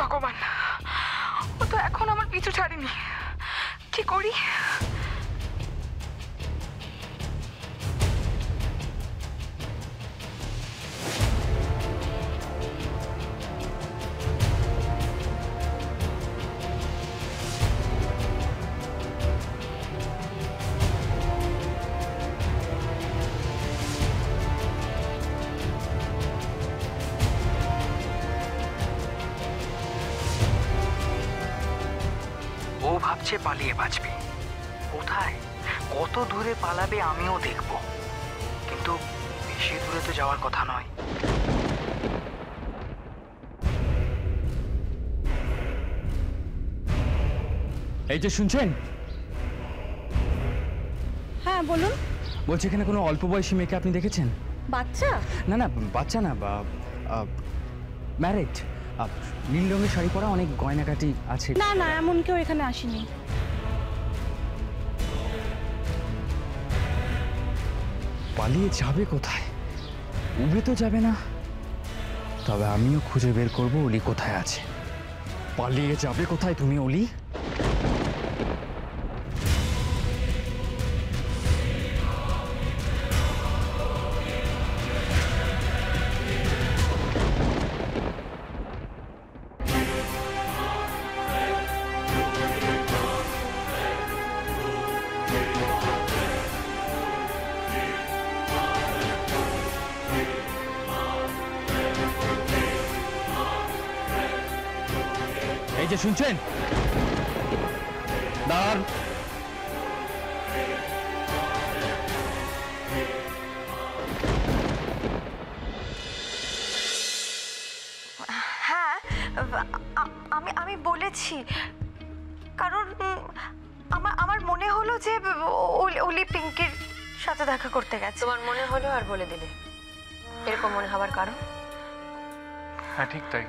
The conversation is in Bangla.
ভগবান, ও তো এখন আমার পিছু ছাড়েনি। কি করি? ও ভাবছে পালিয়ে বাঁচবে। কোথায় কত দূরে পালাবে আমিও দেখব, কিন্তু বেশি দূরে তো যাওয়ার কথা নয়। এই যে শুনছেন? হ্যাঁ বলুন। বলছি এখানে কোনো অল্প বয়সী মেয়েকে আপনি দেখেছেন? বাচ্চা? না না, বাচ্চা না, ম্যারেড, নীল রঙের শাড়ি পরা, অনেক গয়নাকাটি আছে। না না, এমন কেউ এখানে আসেনি। পালিয়ে যাবে কোথায়? উবে তো যাবে না। তবে আমিও খুঁজে বের করব অলি কোথায় আছে। পালিয়ে যাবে কোথায় তুমি অলি? এই যে শুনছেন, দাঁড়ান। হ্যাঁ, আমি বলেছি, কারণ আমার মনে হলো যে ওলি পিঙ্কির সাথে দেখা করতে গেছে। তোমার মনে হলো আর বলে দিলে, এরকম মনে হবার কারণ? হ্যাঁ ঠিক তাই।